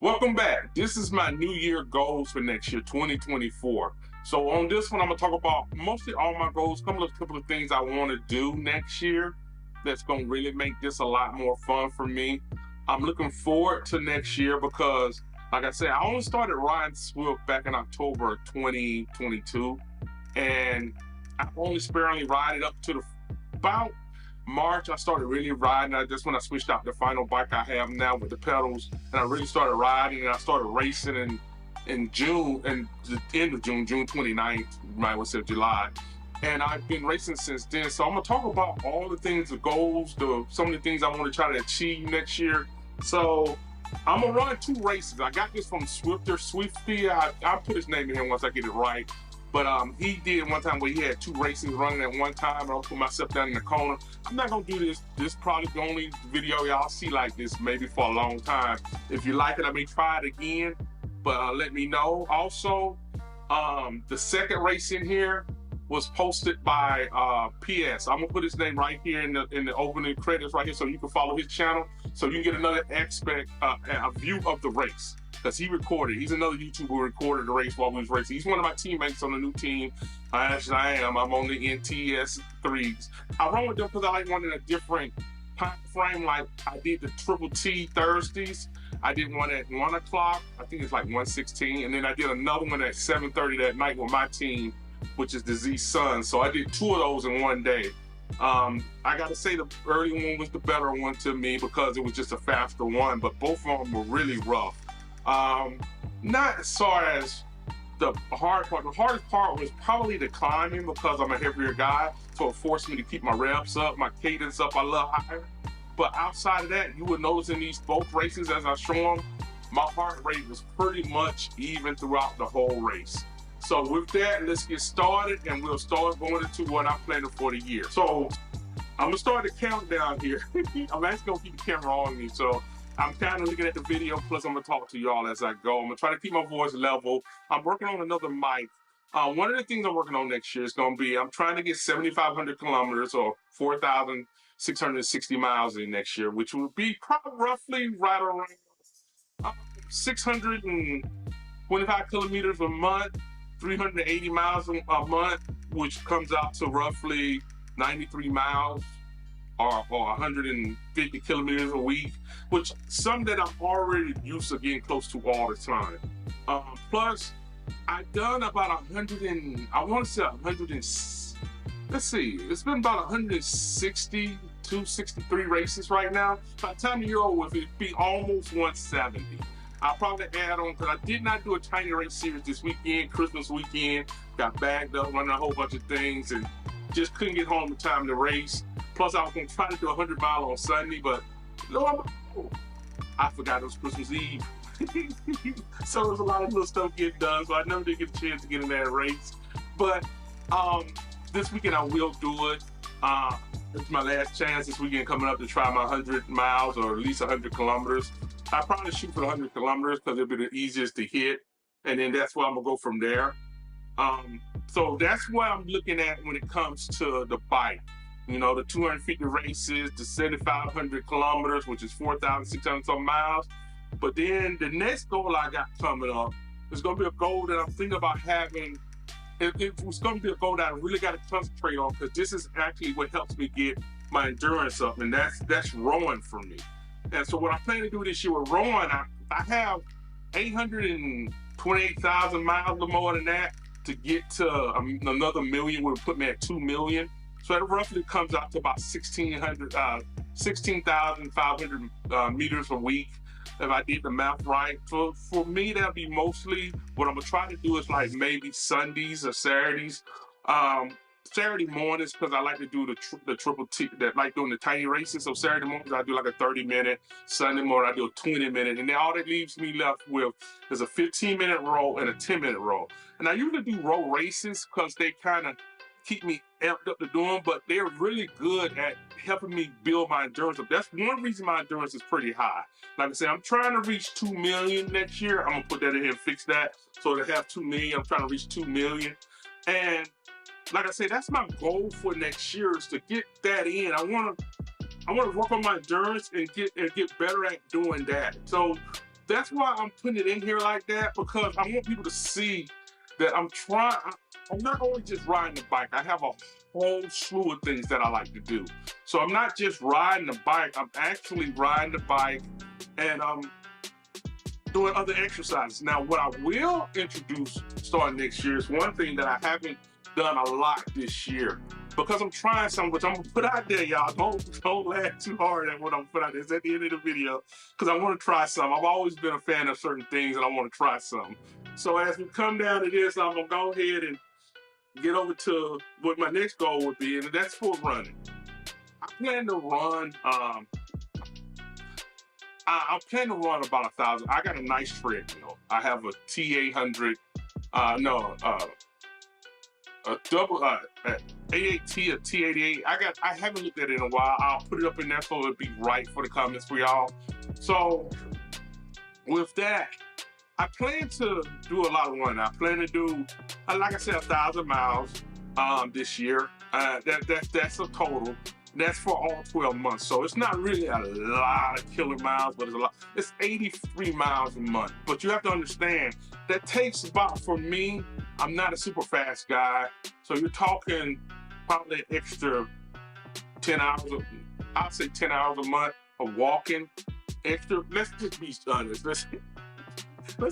Welcome back. This is my New Year goals for next year, 2024. So on this one, I'm gonna talk about mostly all my goals, couple of things I want to do next year that's gonna really make this a lot more fun for me. I'm looking forward to next year because, like I said, I only started riding Swift back in October of 2022, and I only sparingly ride it up to about March. I started really riding. That's when I switched out the final bike I have now with the pedals, and I really started riding. And I started racing in June, and the end of June, June 29th, you might well say July. And I've been racing since then. So I'm gonna talk about all the things, the goals, some of the things I want to try to achieve next year. So I'm gonna run two races. I got this from Swifty. I'll put his name in here once I get it right. But he did one time where he had two races running at one time, and I'll put myself down in the corner. I'm not gonna do this. This is probably the only video y'all see like this maybe for a long time. If you like it, I may try it again, but let me know. Also, the second race in here was posted by PS. I'm gonna put his name right here in the opening credits right here, so you can follow his channel, so you can get another aspect, a view of the race. Because he recorded. He's another YouTuber who recorded the race while we was racing. He's one of my teammates on the new team. Actually, I am. I'm on the NTS3s. I run with them because I like one in a different time frame. Like I did the Triple T Thursdays. I did one at 1 o'clock. I think it's like 1:16. And then I did another one at 7:30 that night with my team, which is the Z Sun. So I did two of those in one day. I gotta say the early one was the better one to me because it was just a faster one, but both of them were really rough. Not as far as the hard part. The hardest part was probably the climbing because I'm a heavier guy, so it forced me to keep my reps up, my cadence up. I love higher. But outside of that, you would notice in these both races as I show them, my heart rate was pretty much even throughout the whole race. So with that, let's get started, and we'll start going into what I'm planning for the year. So I'm gonna start the countdown here. I'm actually gonna keep the camera on me, so I'm kind of looking at the video, plus I'm gonna talk to y'all as I go. I'm gonna try to keep my voice level. I'm working on another mic. One of the things I'm working on next year is gonna be, I'm trying to get 7,500 kilometers or 4,660 miles in next year, which would be probably roughly right around 625 kilometers a month, 380 miles a month, which comes out to roughly 93 miles or 150 kilometers a week, which some that I'm already used to getting close to all the time. Plus, I've done about 100 and I want to say 100 and let's see, it's been about 160 to 63 races right now. By the time the year over, it'd be almost 170. I'll probably add on because I did not do a tiny race series this weekend, Christmas weekend. Got bagged up, running a whole bunch of things, and just couldn't get home in time to race. Plus, I was going to try to do 100 mile on Sunday, but I forgot it was Christmas Eve. So there's a lot of little stuff getting done, so I never did get a chance to get in that race. But this weekend I will do it. It's my last chance this weekend coming up to try my 100 miles or at least 100 kilometers. I probably shoot for the 100 kilometers because it'll be the easiest to hit, and then that's where I'm gonna go from there. So that's what I'm looking at when it comes to the bike. You know, the 250 races, the 7,500 kilometers, which is 4,600 some miles. But then the next goal I got coming up is going to be a goal that I'm thinking about having. It's going to be a goal that I really got to concentrate on because this is actually what helps me get my endurance up, and that's rowing for me. And so what I plan to do this year with rowing, I have 828,000 miles or more than that to get to another million would put me at 2 million. So it roughly comes out to about 16,500 meters a week if I did the math right. So for me, that'll be mostly what I'm gonna try to do is like maybe Sundays or Saturdays. Saturday mornings because I like to do the triple T, that like doing the tiny races. So Saturday mornings I do like a 30-minute. Sunday morning I do a 20-minute, and then all that leaves me left with is a 15-minute row and a 10-minute row. And I usually do row races because they kind of keep me amped up to do them, but they're really good at helping me build my endurance up. That's one reason my endurance is pretty high. Like I said, I'm trying to reach 2 million next year. I'm gonna put that in here and fix that. So to have 2 million, I'm trying to reach 2 million. And like I said, that's my goal for next year is to get that in. I want to work on my endurance and get better at doing that. So that's why I'm putting it in here like that, because I want people to see that I'm not only just riding the bike, I have a whole slew of things that I like to do. So I'm not just riding the bike, I'm actually riding the bike and I'm doing other exercises. Now, what I will introduce starting next year is one thing that I haven't done a lot this year, because I'm trying something, which I'm gonna put out there, y'all. Don't laugh too hard at what I'm putting out there. It's at the end of the video, because I want to try something. I've always been a fan of certain things, and I want to try something. So as we come down to this, I'm gonna go ahead and get over to what my next goal would be, and that's for running. I plan to run. I plan to run about 1,000. I got a nice treadmill. I have a T800. A double A8T, a T88. I haven't looked at it in a while. I'll put it up in there so it'll be right for the comments for y'all. So with that, I plan to do a lot of running. I plan to do, like I said, 1,000 miles this year. That's a total. That's for all 12 months. So it's not really a lot of killer miles, but it's a lot. It's 83 miles a month. But you have to understand, that takes about, for me, I'm not a super fast guy. So you're talking probably an extra 10 hours, I'll say 10 hours a month of walking. Extra, let's just be honest. Let's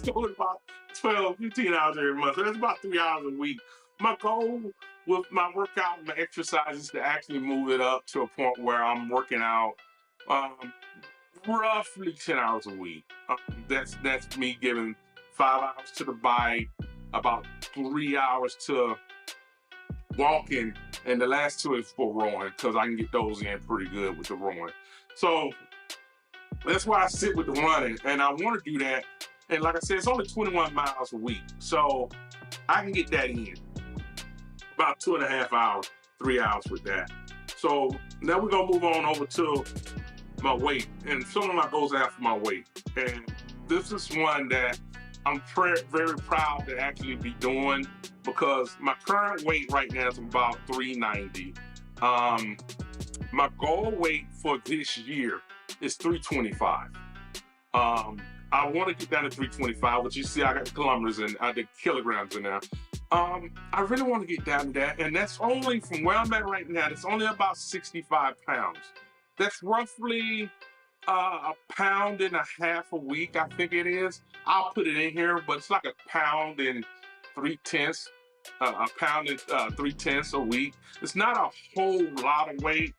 go with about 12, 15 hours every month. So that's about 3 hours a week. My goal with my workout and my exercise is to actually move it up to a point where I'm working out roughly 10 hours a week. That's me giving 5 hours to the bike, about 3 hours to walking, and the last 2 is for rowing, because I can get those in pretty good with the rowing. So that's why I sit with the running, and I want to do that. And like I said, it's only 21 miles a week, so I can get that in about 2.5 hours, 3 hours with that. So now we're gonna move on over to my weight, and some of my goals I have for my weight. And this is one that I'm very proud to actually be doing, because my current weight right now is about 390. My goal weight for this year is 325. I want to get down to 325, but you see I got the kilometers and the kilograms in there. I really want to get down to that, and that's only from where I'm at right now. It's only about 65 pounds. That's roughly a pound and a half a week, I think it is. I'll put it in here, but it's like a pound and 3/10, a pound and 3/10 a week. It's not a whole lot of weight.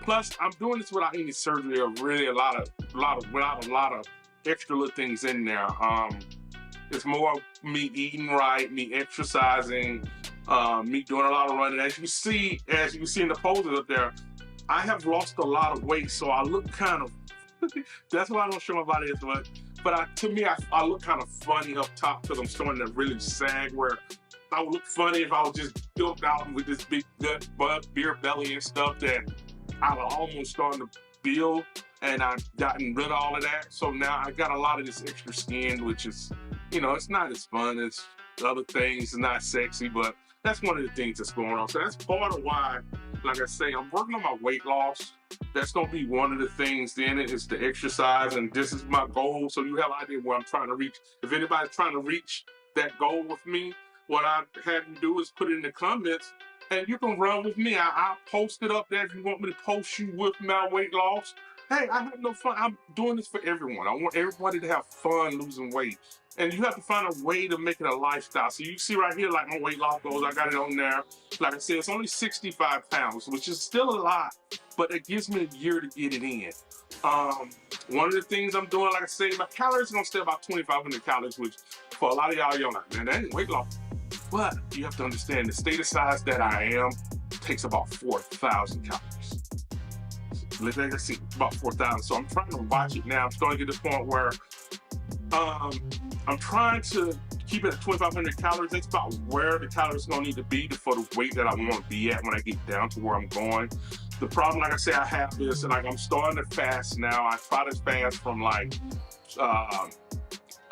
Plus, I'm doing this without any surgery or really without a lot of extra little things in there. It's more me eating right, me exercising, me doing a lot of running. As you can see in the poses up there, I have lost a lot of weight, so I look kind of, that's why I don't show my body as much. But to me, I look kind of funny up top, because I'm starting to really sag, where I would look funny if I was just built out with this big gut, beer belly and stuff that I was almost starting to build, and I've gotten rid of all of that. So now I got a lot of this extra skin, which is, it's not as fun as other things. It's not sexy, but that's one of the things that's going on. So that's part of why, like I say, I'm working on my weight loss. That's going to be one of the things in it, is the exercise, and this is my goal. So you have an idea where I'm trying to reach. If anybody's trying to reach that goal with me, what I have to do is put it in the comments, and you can run with me. I'll post it up there if you want me to post you with my weight loss. Hey, I have no fun. I'm doing this for everyone. I want everybody to have fun losing weight. And you have to find a way to make it a lifestyle. So you see right here, like my weight loss goals, I got it on there. Like I said, it's only 65 pounds, which is still a lot, but it gives me a year to get it in. One of the things I'm doing, like I say, my calories are gonna stay about 2,500 calories, which for a lot of y'all like, man, that ain't weight loss. But you have to understand, the state of size that I am takes about 4,000 calories. Let's see, about 4,000. So I'm trying to watch it now. I'm starting to get to the point where I'm trying to keep it at 2,500 calories. That's about where the calories gonna need to be for the weight that I want to be at when I get down to where I'm going. The problem, like I say, I have is, like, I'm starting to fast now. I try to fast from like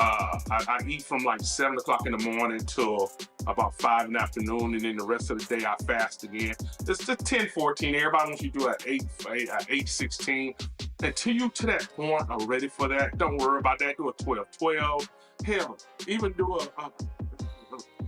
I eat from like 7 o'clock in the morning till about 5 in the afternoon, and then the rest of the day I fast again. It's just 10-14. Everybody wants you to do at 8-16. Until you to that point are ready for that, don't worry about that. Do a 12-12. Hell, even do a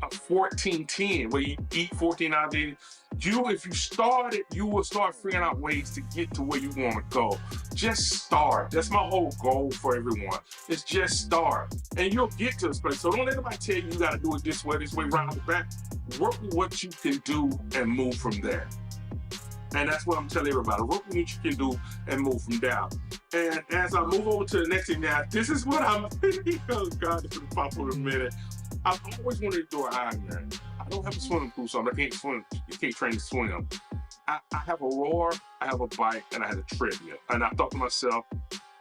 14-10 where you eat 14 hours a day. If you start it, you will start figuring out ways to get to where you want to go. Just start. That's my whole goal for everyone. It's just start. And you'll get to this place. So don't let anybody tell you got to do it this way, round the back. Work with what you can do and move from there. And that's what I'm telling everybody. Work with what you can do and move from there. And as I move over to the next thing now, this is what I'm thinking. Oh God, this is pop for a minute. I've always wanted to do an Ironman. I don't have a swimming pool, so I can't swim. You can't train to swim. I have a rower, I have a bike, and I have a treadmill. And I thought to myself,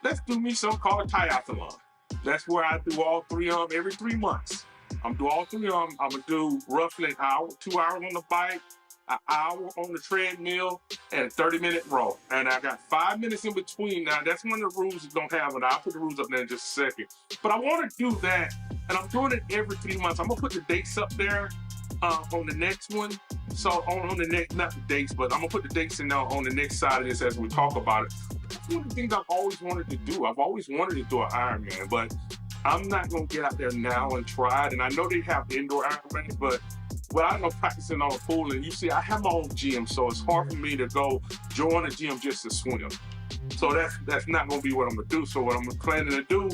let's do me something called a triathlon. That's where I do all three of them every 3 months. I'm do all three of them. I'm gonna do roughly an hour, 2 hours on the bike, an hour on the treadmill, and a 30-minute row. And I got 5 minutes in between. Now, that's one of the rules you don't have, and I'll put the rules up there in just a second. But I want to do that, and I'm doing it every 3 months. I'm going to put the dates up there on the next one. So on the next, not the dates, but I'm going to put the dates in there on the next side of this as we talk about it. That's one of the things I've always wanted to do. I've always wanted to do an Ironman, but I'm not going to get out there now and try it. And I know they have indoor Ironmans, but I know practicing on a pool, and you see, I have my own gym, so it's hard for me to go join a gym just to swim. So that's not going to be what I'm going to do. So what I'm planning to do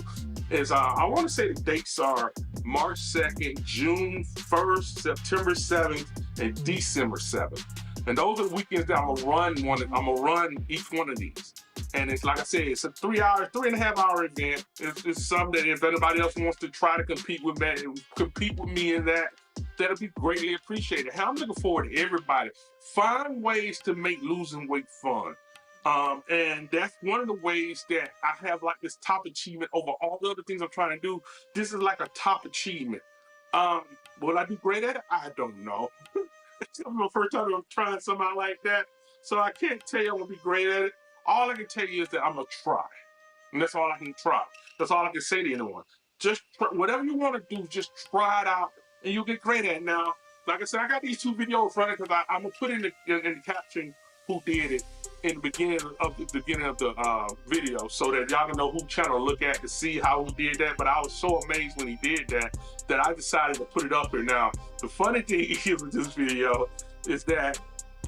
is I want to say the dates are March 2nd, June 1st, September 7th, and December 7th. And those are the weekends that I'm gonna run each one of these. And it's like I said, it's a 3.5 hour event. It's something that if anybody else wants to try to compete with me in that, that'll be greatly appreciated. I'm looking forward to everybody. Find ways to make losing weight fun. And that's one of the ways that I have like this top achievement over all the other things I'm trying to do. This is like a top achievement. Will I be great at it? I don't know. It's my first time I'm trying something like that. So I can't tell you I'm gonna be great at it. All I can tell you is that I'm gonna try. And that's all I can try. That's all I can say to anyone. Just try, whatever you want to do, just try it out and you'll get great at it. Now, like I said, I got these 2 videos running because I'm gonna put in the caption who did it in the beginning of the video so that y'all can know who channel to look at to see how he did that. But I was so amazed when he did that I decided to put it up here. Now, the funny thing is with this video is that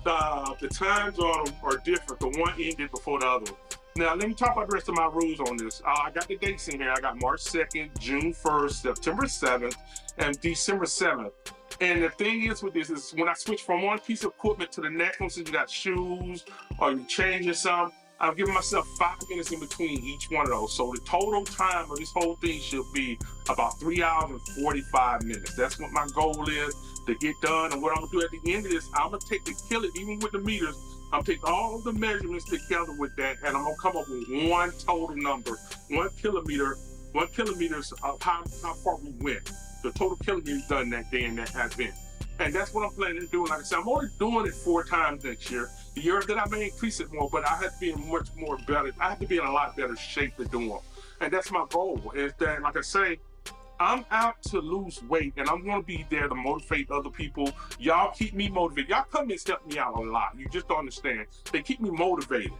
the times on them are different. The one ended before the other one. Now, let me talk about the rest of my rules on this. I got the dates in here. I got March 2nd, June 1st, September 7th, and December 7th. And the thing is with this is when I switch from one piece of equipment to the next one, since you got shoes or you changing something, I've given myself 5 minutes in between each one of those. So the total time of this whole thing should be about 3 hours and 45 minutes. That's what my goal is to get done. And what I'm gonna do at the end of this, I'm gonna take even with the meters, I'm taking all of the measurements together with that, and I'm gonna come up with one total number, 1 kilometer, 1 kilometers of how far we went. The total kilometers done that day in that event. And that's what I'm planning to do. Like I said, I'm only doing it 4 times next year. The year that I may increase it more, but I have to be in much more better. I have to be in a lot better shape to do them. And that's my goal. Is that, like I say, I'm out to lose weight, and I'm gonna be there to motivate other people. Y'all keep me motivated. Y'all come and help me out a lot. You just don't understand. They keep me motivated.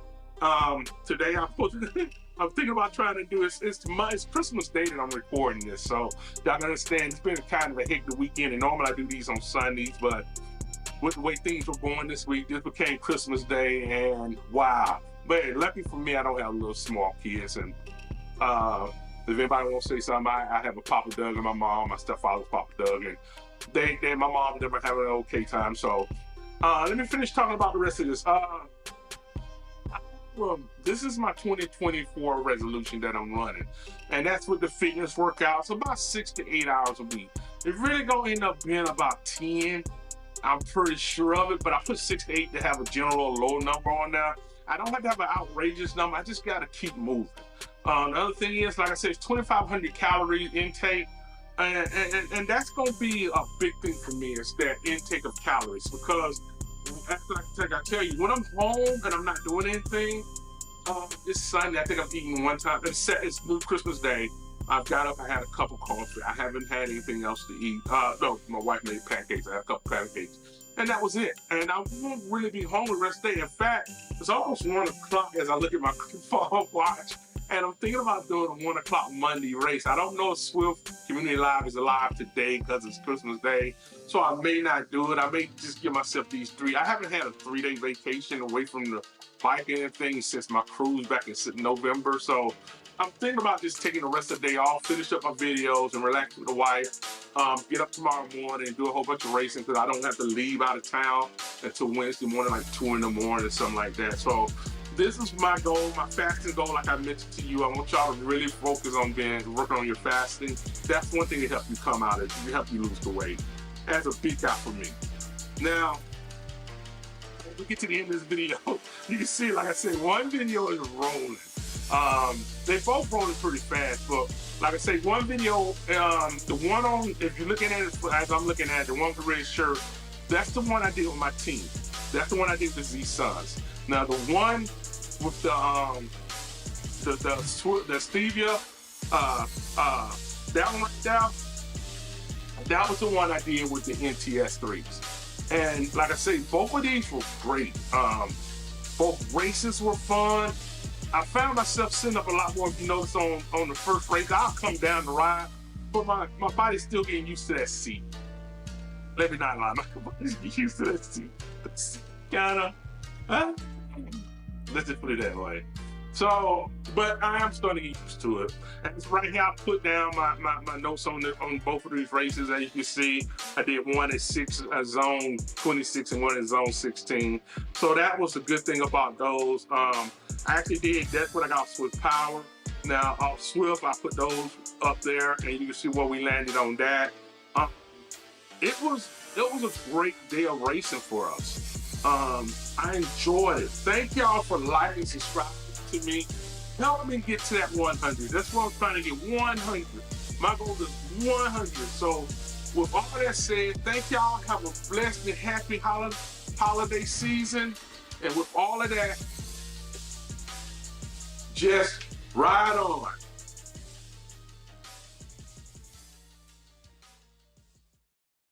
Today I'm thinking about trying to do it's Christmas Day that I'm recording this, so y'all understand it's been kind of a hectic weekend, and normally I do these on Sundays, but with the way things were going this week, this became Christmas Day, and wow. But lucky for me, I don't have little small kids, and if anybody wants to say something, I have a Papa Doug and my mom, my stepfather's Papa Doug, and my mom and them are having an okay time. So let me finish talking about the rest of this. This is my 2024 resolution that I'm running, and that's with the fitness workouts, about 6 to 8 hours a week. It's really gonna end up being about 10. I'm pretty sure of it, but I put 6 to 8 to have a general low number on there. I don't have to have an outrageous number. I just gotta keep moving. The other thing is, like I said, it's 2,500 calories intake, and that's gonna be a big thing for me, is that intake of calories, because like I tell you, when I'm home and I'm not doing anything, this Sunday, I think I'm eating one time. It's New Christmas Day. I've got up, I had a cup of coffee. I haven't had anything else to eat. No, my wife made pancakes. I had a couple pancakes. and that was it. And I won't really be home the rest of the day. In fact, it's almost 1 o'clock as I look at my phone watch, and I'm thinking about doing a 1 o'clock Monday race. I don't know if Swift Community Live is alive today because it's Christmas Day, so I may not do it. I may just give myself these 3. I haven't had a 3-day vacation away from the bike and everything since my cruise back in November, so I'm thinking about just taking the rest of the day off, finish up my videos, and relax with the wife. Get up tomorrow morning and do a whole bunch of racing because I don't have to leave out of town until Wednesday morning, like 2 in the morning or something like that. So this is my goal, my fasting goal. Like I mentioned to you, I want y'all to really focus on working on your fasting. That's one thing that helps you come out of it, help you lose the weight. That's a big out for me. Now, when we get to the end of this video, you can see, like I said, one video is rolling. They both rolling pretty fast, but like I say, one video, the one on, if you're looking at it as I'm looking at it, the one with the red shirt, that's the one I did with my team. That's the one I did with Z Sons. Now the one with the stevia, that one right there, that was the one I did with the NTS3s. And like I say, both of these were great. Both races were fun. I found myself sitting up a lot more, if you notice, on the first race. I'll come down the ride, but my body's still getting used to that seat. Let me not lie, my body's getting used to that seat. Kinda, huh? Let's just put it that way. So, but I am starting to get used to it. And it's right here, I put down my notes on both of these races. As you can see, I did one at zone 26 and one at zone 16. So that was a good thing about those. I actually did, that's what I got Swift Power. Now off Swift, I put those up there and you can see where we landed on that. It was a great day of racing for us. I enjoyed it. Thank y'all for liking and subscribing to me. Help me get to that 100. That's what I'm trying to get, 100. My goal is 100. So with all that said, thank y'all. Have a blessed and happy holiday season. And with all of that, just ride on.